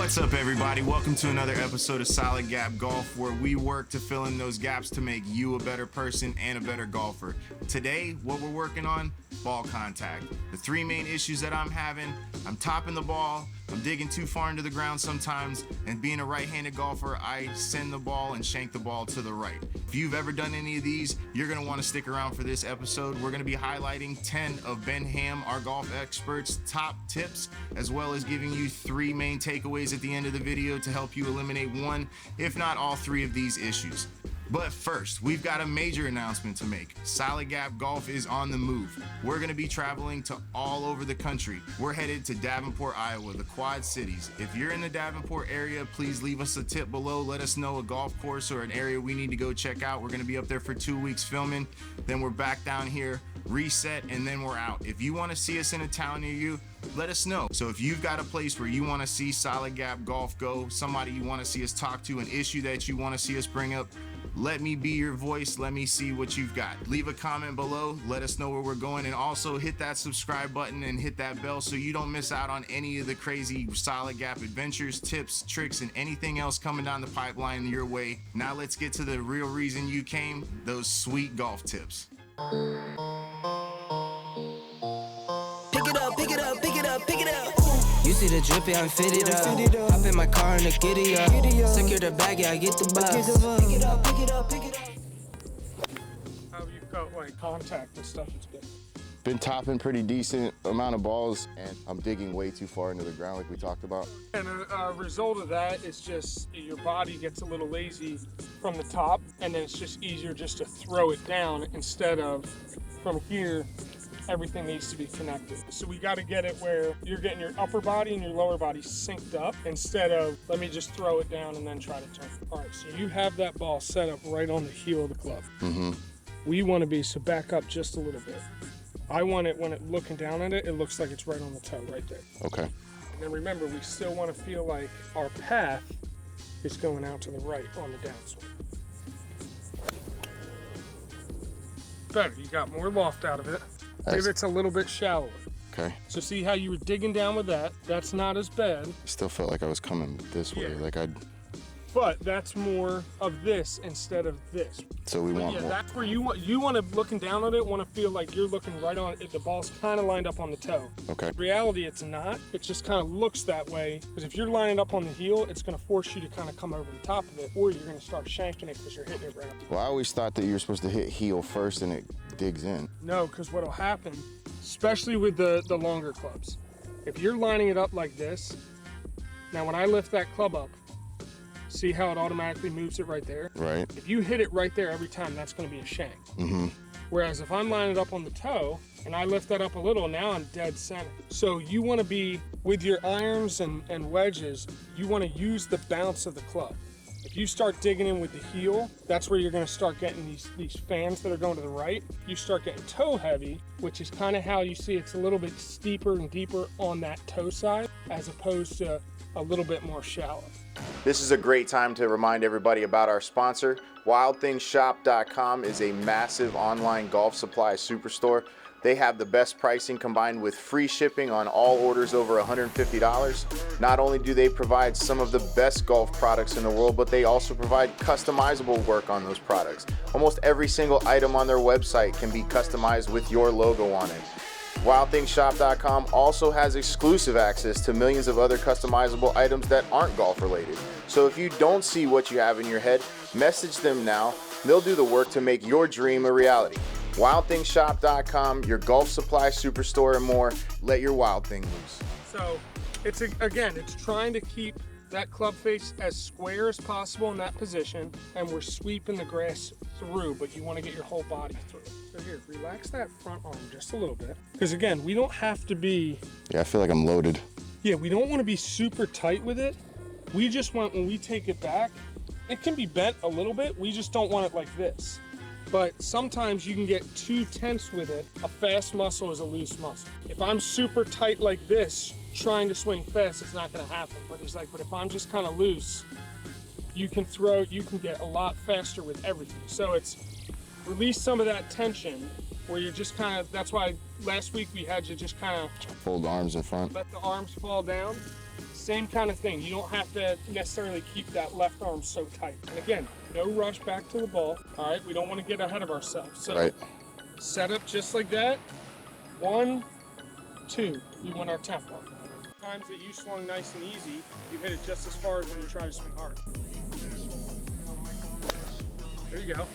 What's up, everybody? Welcome to another episode of Solid Gap Golf, where we work to fill in those gaps to make you a better person and a better golfer. Today, what we're working on, ball contact. The three main issues that I'm having: I'm topping the ball, I'm digging too far into the ground sometimes, and being a right-handed golfer, I send the ball and shank the ball to the right. If you've ever done any of these, you're gonna wanna stick around for this episode. We're gonna be highlighting 10 of Ben Ham, our golf expert's top tips, as well as giving you three main takeaways at the end of the video to help you eliminate one, if not all three of these issues. But first, we've got a major announcement to make. Solid Gap Golf is on the move. We're gonna be traveling to all over the country. We're headed to Davenport, Iowa, the Quad Cities. If you're in the Davenport area, please leave us a tip below. Let us know a golf course or an area we need to go check out. We're gonna be up there for 2 weeks filming. Then we're back down here, reset, and then we're out. If you wanna see us in a town near you, let us know. So if you've got a place where you wanna see Solid Gap Golf go, somebody you wanna see us talk to, an issue that you wanna see us bring up, let me be your voice. Let me see what you've got. Leave a comment below. Let us know where we're going. And also hit that subscribe button and hit that bell so you don't miss out on any of the crazy Solid Gap adventures, tips, tricks, and anything else coming down the pipeline your way. Now let's get to the real reason you came, those sweet golf tips. Pick it up, pick it up, pick it up, pick it up. You see the drippy, I'm fitted up. Hop in my car and the giddy up. Secure the bag, yeah, I get the bus. Pick it up, pick it up, pick it up. How you felt like contact and stuff is good. Been topping pretty decent amount of balls, and I'm digging way too far into the ground like we talked about. And a result of that is just your body gets a little lazy from the top, and then it's just easier just to throw it down instead of from here. Everything needs to be connected. So we got to get it where you're getting your upper body and your lower body synced up instead of let me just throw it down and then try to turn. All right, so you have that ball set up right on the heel of the club. We want to be, so back up just a little bit. I want it when it looking down at it, it looks like it's right on the toe right there. Okay. And then remember, we still want to feel like our path is going out to the right on the downswing. Better, you got more loft out of it. Maybe it's a little bit shallower. Okay. So see how you were digging down with that? That's not as bad. Still felt like I was coming this way, Yeah. like I'd. But that's more of this instead of this. So we want Yeah, more. that's where you want to, looking down at it, want to feel like you're looking right on it. The ball's kind of lined up on the toe. Okay. In reality, it's not. It just kind of looks that way. Because if you're lining up on the heel, it's going to force you to kind of come over the top of it, or you're going to start shanking it because you're hitting it right up. Well, I always thought that you were supposed to hit heel first and it digs in. No, because what'll happen, especially with the longer clubs, if you're lining it up like this, now when I lift that club up, see how it automatically moves it right there? Right. If you hit it right there every time, that's going to be a shank. Whereas if I'm lining it up on the toe and I lift that up a little, now I'm dead center. So you want to be, with your irons and wedges, you want to use the bounce of the club. If you start digging in with the heel, that's where you're going to start getting these fans that are going to the right. You start getting toe heavy, which is kind of how you see it's a little bit steeper and deeper on that toe side as opposed to a little bit more shallow. This is a great time to remind everybody about our sponsor. WildThingsShop.com is a massive online golf supply superstore. They have the best pricing combined with free shipping on all orders over $150. Not only do they provide some of the best golf products in the world, but they also provide customizable work on those products. Almost every single item on their website can be customized with your logo on it. WildThingsShop.com also has exclusive access to millions of other customizable items that aren't golf related. So if you don't see what you have in your head, message them now. They'll do the work to make your dream a reality. WildThingsShop.com, your golf supply superstore and more. Let your wild thing loose. So it's trying to keep that club face as square as possible in that position, and we're sweeping the grass through, but you want to get your whole body through. So here, relax that front arm just a little bit. Because again, we don't have to be... Yeah, I feel like I'm loaded. Yeah, we don't want to be super tight with it. We just want, when we take it back, it can be bent a little bit. We just don't want it like this. But sometimes you can get too tense with it. A fast muscle is a loose muscle. If I'm super tight like this, trying to swing fast, it's not going to happen. But it's like, but if I'm just kind of loose, you can get a lot faster with everything. So it's release some of that tension where you're just kind of, that's why last week we had you just kind of Fold the arms in front. let the arms fall down. Same kind of thing. You don't have to necessarily keep that left arm so tight. And again, no rush back to the ball. All right, we don't want to get ahead of ourselves. So set up just like that. 1, 2. We want our tempo. Times that you swung nice and easy, you hit it just as far as when you try to swing hard. There you go.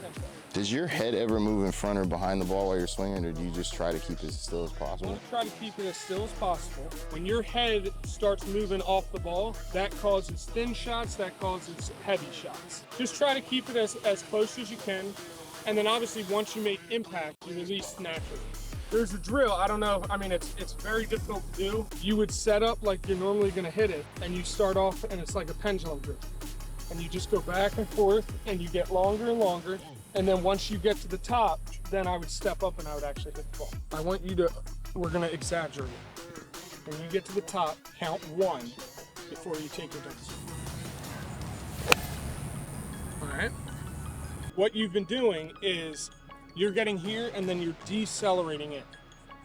Tempo. Does your head ever move in front or behind the ball while you're swinging, or do you just try to keep it as still as possible? You try to keep it as still as possible. When your head starts moving off the ball, that causes thin shots, that causes heavy shots. Just try to keep it as close as you can. And then obviously once you make impact, you release naturally. There's a drill, I don't know, I mean, it's very difficult to do. You would set up like you're normally gonna hit it, and you start off and it's like a pendulum drill. And you just go back and forth, and you get longer and longer. And then once you get to the top, then I would step up and I would actually hit the ball. I want you to, we're gonna exaggerate. When you get to the top, count 1 before you take your dance. All right. What you've been doing is you're getting here and then you're decelerating it.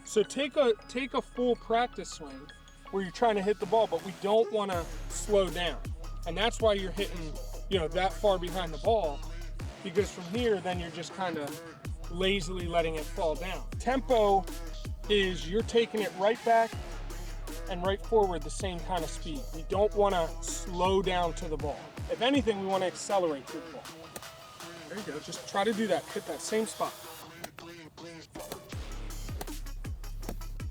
So take a full practice swing where you're trying to hit the ball, but we don't want to slow down. And that's why you're hitting, you know, that far behind the ball, because from here, then you're just kind of lazily letting it fall down. Tempo is you're taking it right back and right forward the same kind of speed. We don't want to slow down to the ball. If anything, we want to accelerate to the ball. There you go, just try to do that, hit that same spot.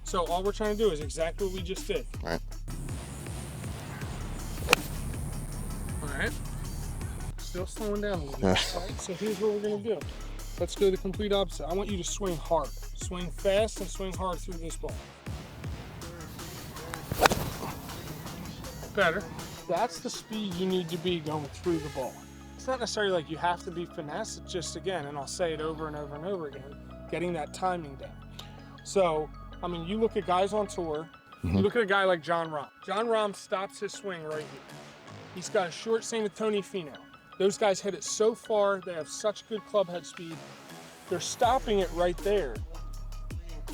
So all we're trying to do is exactly what we just did. All right. All right. Still slowing down a little bit. Right? So here's what we're gonna do. Let's go the complete opposite. I want you to swing hard. Swing fast and swing hard through this ball. Better. That's the speed you need to be going through the ball. It's not necessarily like you have to be finesse, it's just, again, and I'll say it over and over and over again, getting that timing down. So, I mean, you look at guys on tour, you look at a guy like John Rahm. John Rahm stops his swing right here. He's got a short same with Tony Finau. Those guys hit it so far, they have such good club head speed. They're stopping it right there.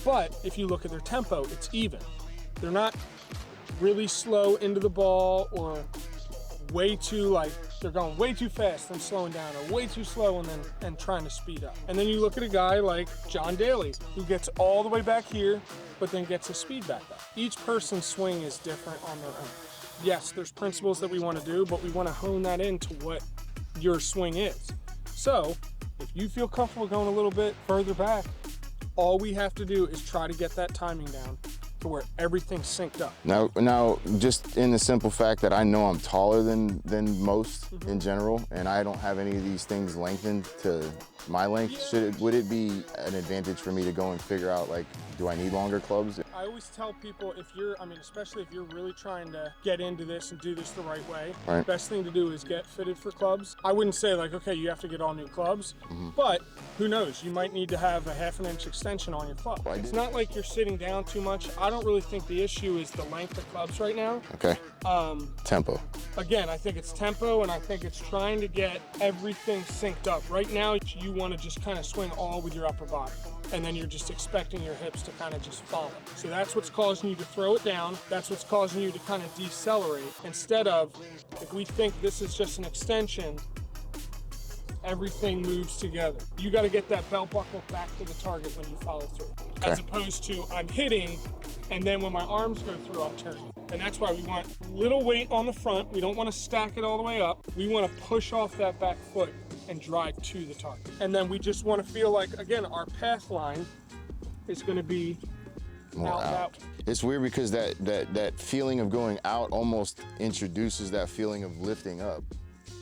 But if you look at their tempo, it's even. They're not really slow into the ball or way too, like, they're going way too fast and slowing down, or way too slow and trying to speed up. And then you look at a guy like John Daly, who gets all the way back here, but then gets his speed back up. Each person's swing is different on their own. Yes, there's principles that we want to do, but we want to hone that into what your swing is. So if you feel comfortable going a little bit further back, all we have to do is try to get that timing down to where everything's synced up. Now, just in the simple fact that I know I'm taller than most in general, and I don't have any of these things lengthened to my length, would it be an advantage for me to go and figure out, like, do I need longer clubs? I always tell people, if you're, I mean, especially if you're really trying to get into this and do this the right way, the best thing to do is get fitted for clubs. I wouldn't say like, okay, you have to get all new clubs, but who knows, you might need to have a 1/2 inch extension on your club. It's not like you're sitting down too much. I don't really think the issue is the length of clubs right now. Okay. Tempo. Again, I think it's tempo, and I think it's trying to get everything synced up. Right now, you want to just kind of swing all with your upper body, and then you're just expecting your hips to kind of just follow. So that's what's causing you to throw it down. That's what's causing you to kind of decelerate. Instead of, if we think this is just an extension, everything moves together. You got to get that belt buckle back to the target when you follow through. As opposed to I'm hitting, and then when my arms go through, I'm turning. And that's why we want little weight on the front. We don't want to stack it all the way up. We want to push off that back foot and drive to the target. And then we just want to feel like, again, our path line is going to be out. It's weird because that feeling of going out almost introduces that feeling of lifting up.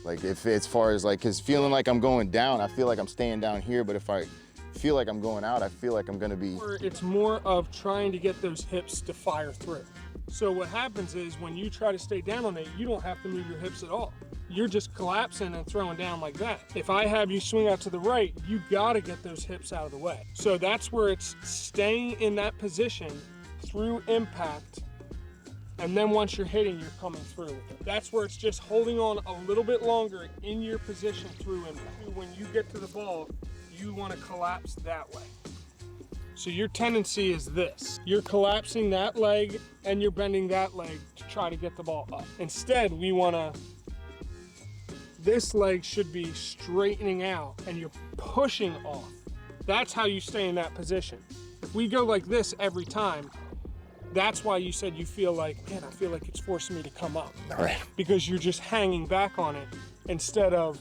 Like, if as far as like, cause feeling like I'm going down, I feel like I'm staying down here, but if I feel like I'm going out, I feel like I'm gonna be. It's more of trying to get those hips to fire through. So what happens is when you try to stay down on it, you don't have to move your hips at all. You're just collapsing and throwing down like that. If I have you swing out to the right, you gotta get those hips out of the way. So that's where it's staying in that position through impact. And then once you're hitting, you're coming through with it. That's where it's just holding on a little bit longer in your position through impact. When you get to the ball, you want to collapse that way. So your tendency is this. You're collapsing that leg and you're bending that leg to try to get the ball up. Instead, we wanna, this leg should be straightening out and you're pushing off. That's how you stay in that position. If we go like this every time, that's why you said you feel like, man, I feel like it's forcing me to come up. Right. Because you're just hanging back on it instead of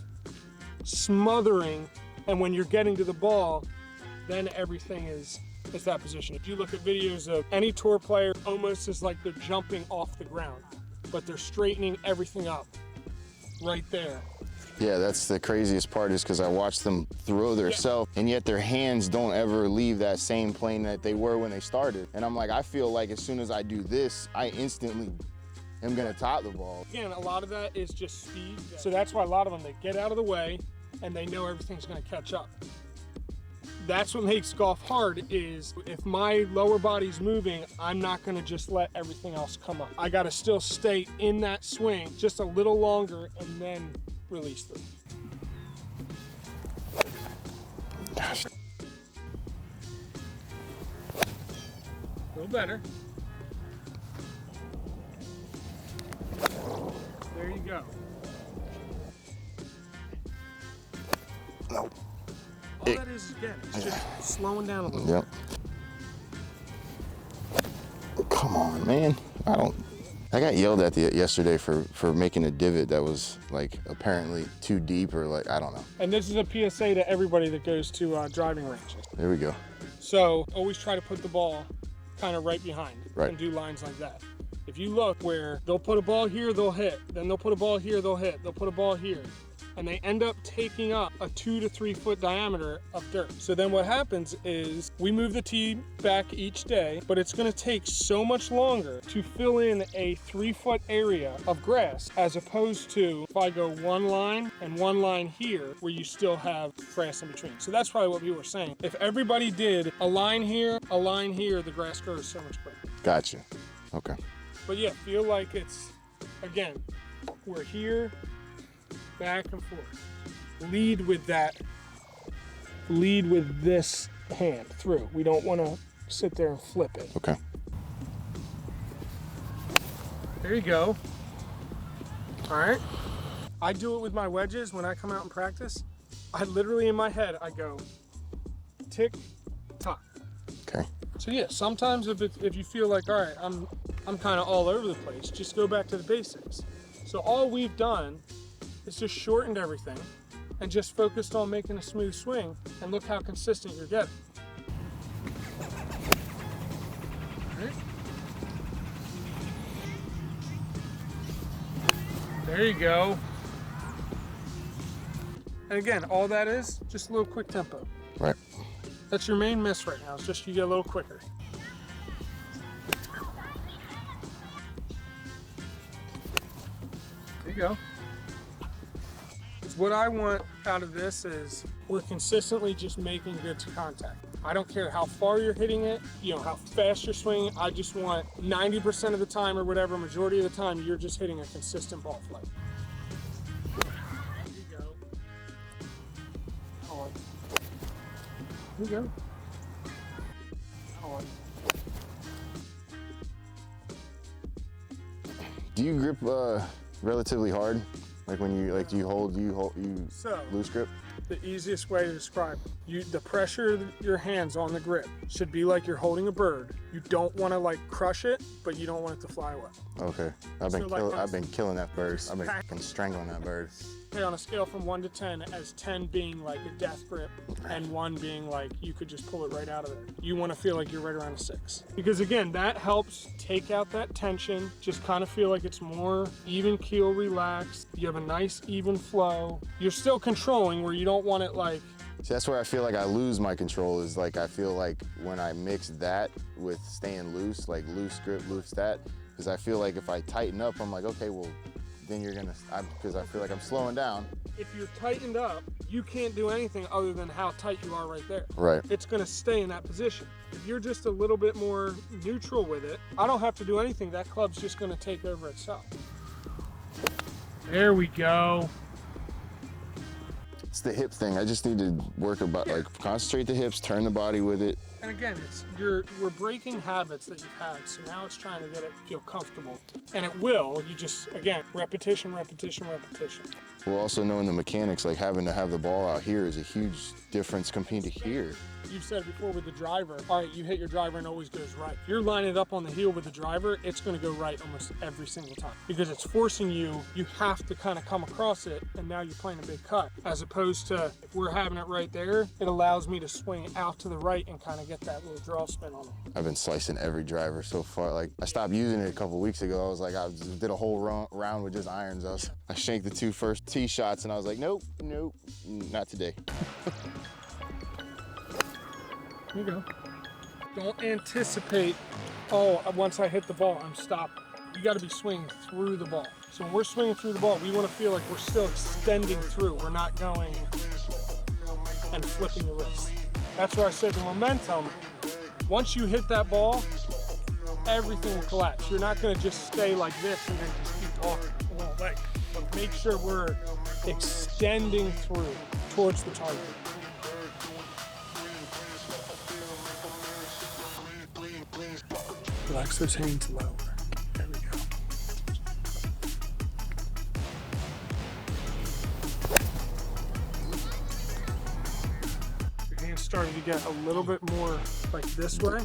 smothering, and when you're getting to the ball, then everything is that position. If you look at videos of any tour player, almost is like they're jumping off the ground, but they're straightening everything up right there. Yeah, that's the craziest part, is because I watch them throw themselves, and yet their hands don't ever leave that same plane that they were when they started. And I'm like, I feel like as soon as I do this, I instantly am gonna top the ball. Again, a lot of that is just speed. So that's why a lot of them, they get out of the way and they know everything's gonna catch up. That's what makes golf hard, is if my lower body's moving, I'm not gonna just let everything else come up. I gotta still stay in that swing just a little longer and then release them. Gosh. A little better. There you go. No. All that is again, it's just slowing down a little. Yep. Come on, man. I got yelled at yesterday for making a divot that was like apparently too deep, or like, I don't know. And this is a PSA to everybody that goes to driving ranges. There we go. So always try to put the ball kind of right behind Right. and do lines like that. If you look where they'll put a ball here, they'll hit. Then they'll put a ball here, they'll hit. They'll put a ball here. And they end up taking up a 2 to 3 foot diameter of dirt. So then what happens is we move the tee back each day, but it's gonna take so much longer to fill in a 3 foot area of grass, as opposed to if I go one line and one line here where you still have grass in between. So that's probably what we were saying. If everybody did a line here, the grass grows so much quicker. Gotcha. Okay. But yeah, feel like it's, again, we're here, back and forth. Lead with that. Lead with this hand through. We don't want to sit there and flip it. Okay. There you go. All right. I do it with my wedges when I come out and practice. I literally, in my head, I go tick, tock. Okay. So yeah, sometimes if you feel like, all right, I'm kind of all over the place, just go back to the basics. So all we've done is just shortened everything and just focused on making a smooth swing, and look how consistent you're getting. All right. There you go. And again, all that is just a little quick tempo. Right. That's your main miss right now, it's just you get a little quicker. There you go. What I want out of this is we're consistently just making good contact. I don't care how far you're hitting it, how fast you're swinging. I just want 90% of the time, or whatever, majority of the time, you're just hitting a consistent ball flight. There you go. On. There you go. On. Do you grip relatively hard? Like when you do you hold So, loose grip? The easiest way to describe it, the pressure of your hands on the grip should be like you're holding a bird. You don't want to like crush it, but you don't want it to fly away. Okay. I've been killing that bird. I've been fucking strangling that bird. Okay, on a scale from 1 to 10, as 10 being like a death grip and 1 being like you could just pull it right out of there, you want to feel like you're right around a 6. Because again, that helps take out that tension, just kind of feel like it's more even keel, relaxed. You have a nice even flow. You're still controlling where you don't want it like... See, that's where I feel like I lose my control, is like I feel like when I mix that with staying loose, like loose grip, loose that, because I feel like if I tighten up, I'm like, okay, well, then you're gonna, because I feel like I'm slowing down. If you're tightened up, you can't do anything other than how tight you are right there. Right. It's gonna stay in that position. If you're just a little bit more neutral with it, I don't have to do anything. That club's just gonna take over itself. There we go. It's the hip thing. I just need to work about, like, concentrate the hips, turn the body with it. And again, we're breaking habits that you've had, so now it's trying to get it feel comfortable. And it will, you just, again, repetition, repetition, repetition. Well, also knowing the mechanics, like having to have the ball out here is a huge difference compared to here. You've said before with the driver, all right, you hit your driver and it always goes right. If you're lining it up on the heel with the driver, it's gonna go right almost every single time. Because it's forcing you have to kind of come across it, and now you're playing a big cut. As opposed to, if we're having it right there, it allows me to swing out to the right and kind of get that little draw spin on it. I've been slicing every driver so far. Like, I stopped using it a couple weeks ago. I was like, I just did a whole round with just irons. I shanked the 2 first tee shots and I was like, nope, not today. Here you go. Don't anticipate, oh, once I hit the ball, I'm stopping. You got to be swinging through the ball. So when we're swinging through the ball, we want to feel like we're still extending through. We're not going and flipping the wrist. That's where I said the momentum, once you hit that ball, everything will collapse. You're not going to just stay like this and then just keep walking the whole way. But make sure we're extending through towards the target. Relax those hands lower. There we go. Your hands starting to get a little bit more like this way,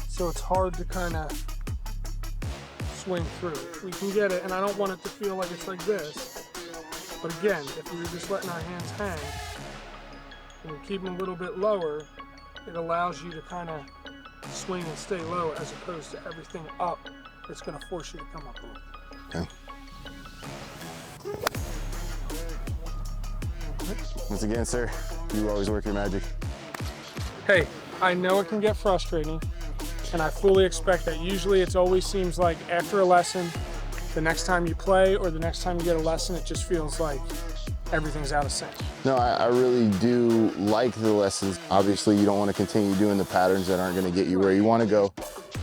so it's hard to kind of swing through. We can get it, and I don't want it to feel like it's like this. But again, if we were just letting our hands hang and we keep them a little bit lower, it allows you to kind of swing and stay low, as opposed to everything up. It's going to force you to come up a little. Okay. Once again, sir, you always work your magic. Hey, I know it can get frustrating, and I fully expect that. Usually it always seems like after a lesson, the next time you play or the next time you get a lesson, it just feels like everything's out of sync. No, I really do like the lessons. Obviously, you don't want to continue doing the patterns that aren't going to get you where you want to go.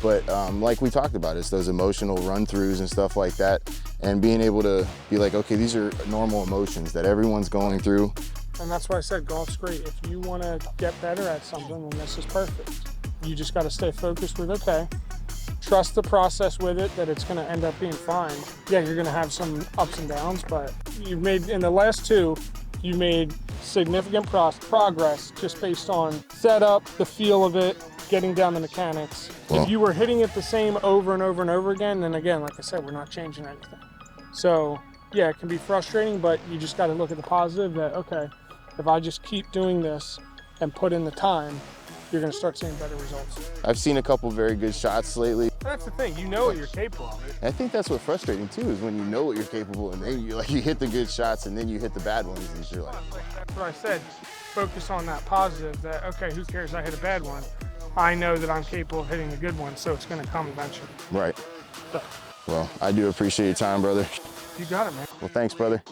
But like we talked about, it's those emotional run-throughs and stuff like that. And being able to be like, okay, these are normal emotions that everyone's going through. And that's why I said golf's great. If you want to get better at something, then this is perfect. You just got to stay focused with, okay, trust the process with it, that it's going to end up being fine. Yeah, you're going to have some ups and downs, but you've made, in the last 2, you made significant progress just based on setup, the feel of it, getting down the mechanics. Well, if you were hitting it the same over and over and over again, then again, like I said, we're not changing anything. So yeah, it can be frustrating, but you just got to look at the positive that, okay, if I just keep doing this and put in the time, you're going to start seeing better results. I've seen a couple very good shots lately. That's the thing, you know what you're capable of. I think that's what's frustrating too, is when you know what you're capable and then you hit the good shots and then you hit the bad ones and you're like. That's what I said, focus on that positive, that okay, who cares I hit a bad one. I know that I'm capable of hitting the good one, so it's going to come eventually. Right. So. Well, I do appreciate your time, brother. You got it, man. Well, thanks, brother.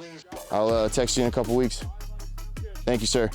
I'll text you in a couple weeks. Thank you, sir.